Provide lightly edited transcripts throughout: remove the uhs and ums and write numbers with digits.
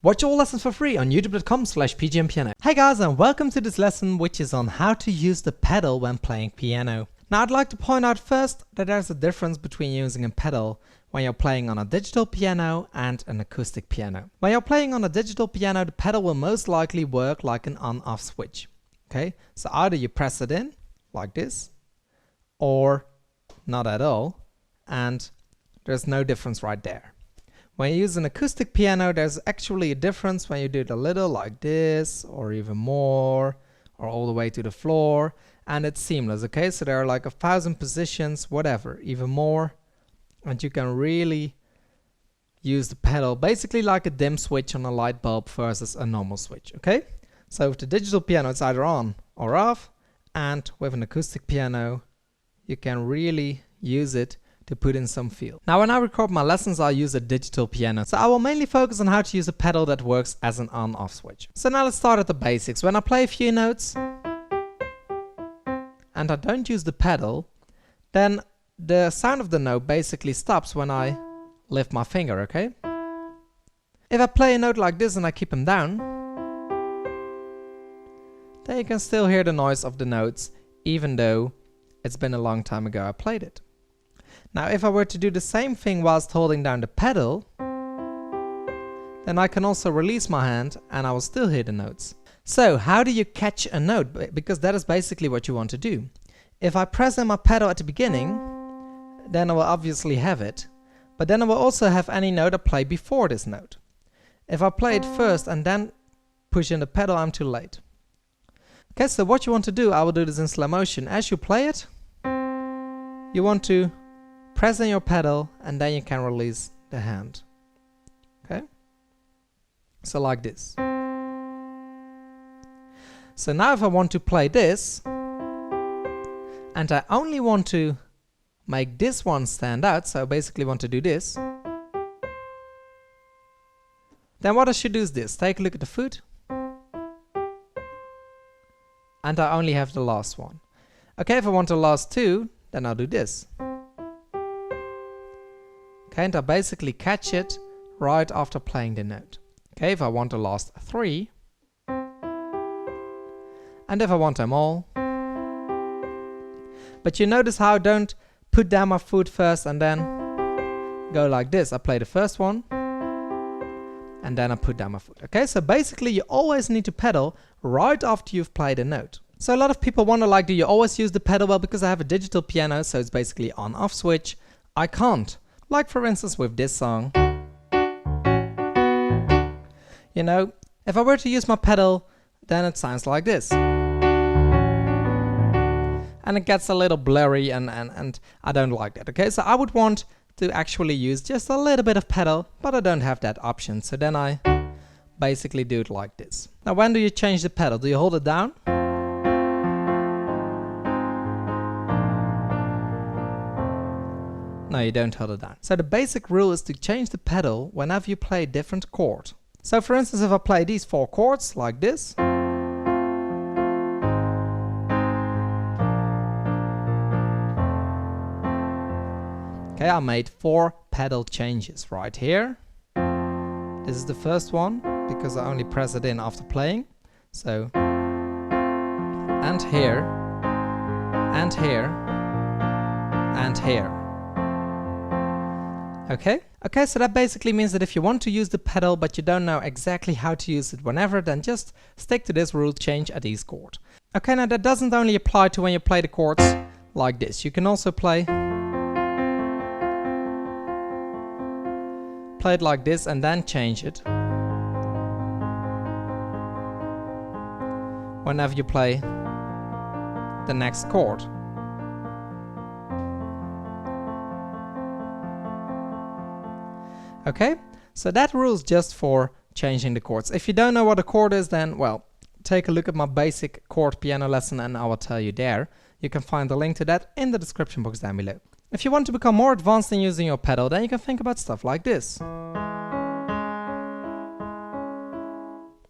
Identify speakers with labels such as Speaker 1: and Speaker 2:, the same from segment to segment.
Speaker 1: Watch all lessons for free on youtube.com/pgmpiano. Hey guys, and welcome to this lesson which is on how to use the pedal when playing piano. Now I'd like to point out first that there's a difference between using a pedal when you're playing on a digital piano and an acoustic piano. When you're playing on a digital piano, the pedal will most likely work like an on-off switch. Okay, so either you press it in like this or not at all, and there's no difference right there. When you use an acoustic piano, there's actually a difference when you do it a little like this, or even more, or all the way to the floor, and it's seamless, okay? So there are like 1,000 positions, whatever, even more, and you can really use the pedal basically like a dim switch on a light bulb versus a normal switch, okay? So with the digital piano, it's either on or off, and with an acoustic piano, you can really use it to put in some feel. Now when I record my lessons, I'll use a digital piano, so I will mainly focus on how to use a pedal that works as an on-off switch. So now let's start at the basics. When I play a few notes and I don't use the pedal, then the sound of the note basically stops when I lift my finger, okay? If I play a note like this and I keep them down, then you can still hear the noise of the notes even though it's been a long time ago I played it. Now if I were to do the same thing whilst holding down the pedal, then I can also release my hand and I will still hear the notes. So how do you catch a note? Because that is basically what you want to do. If I press in my pedal at the beginning, then I will obviously have it, but then I will also have any note I play before this note. If I play it first and then push in the pedal, I'm too late. Okay, so what you want to do, I will do this in slow motion. As you play it, you want to press in your pedal and then you can release the hand. Okay? So like this. So now if I want to play this and I only want to make this one stand out, so I basically want to do this, then what I should do is this. Take a look at the foot and I only have the last one. Okay, if I want the last two, then I'll do this. Okay, and I basically catch it right after playing the note. Okay, if I want the last three, and if I want them all. But you notice how I don't put down my foot first and then go like this. I play the first one, and then I put down my foot. Okay, so basically you always need to pedal right after you've played a note. So a lot of people wonder, like, do you always use the pedal? Well, because I have a digital piano, so it's basically on-off switch, I can't. Like for instance with this song. You know, if I were to use my pedal, then it sounds like this. And it gets a little blurry and I don't like that, okay? So I would want to actually use just a little bit of pedal, but I don't have that option. So then I basically do it like this. Now when do you change the pedal? Do you hold it down? No, you don't hold it down. So the basic rule is to change the pedal whenever you play a different chord. So for instance, if I play these 4 chords like this, okay, I made 4 pedal changes right here. This is the first one because I only press it in after playing. So, and here, and here, and here. Okay? Okay, so that basically means that if you want to use the pedal but you don't know exactly how to use it whenever, then just stick to this rule, change at each chord. Okay, now that doesn't only apply to when you play the chords like this. You can also play it like this and then change it whenever you play the next chord. Okay, so that rule is just for changing the chords. If you don't know what a chord is, then, well, take a look at my basic chord piano lesson and I will tell you there. You can find the link to that in the description box down below. If you want to become more advanced in using your pedal, then you can think about stuff like this.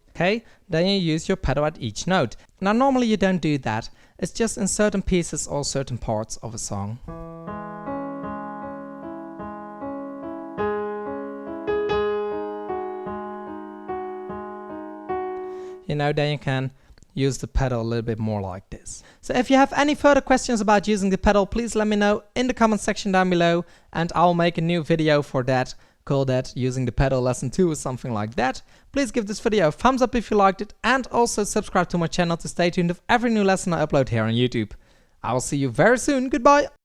Speaker 1: Okay, then you use your pedal at each note. Now normally you don't do that, it's just in certain pieces or certain parts of a song. then you can use the pedal a little bit more like this. So if you have any further questions about using the pedal, please let me know in the comment section down below, and I'll make a new video for that, call that using the pedal lesson 2 or something like that. Please give this video a thumbs up if you liked it, and also subscribe to my channel to stay tuned with every new lesson I upload here on YouTube. I will see you very soon. Goodbye!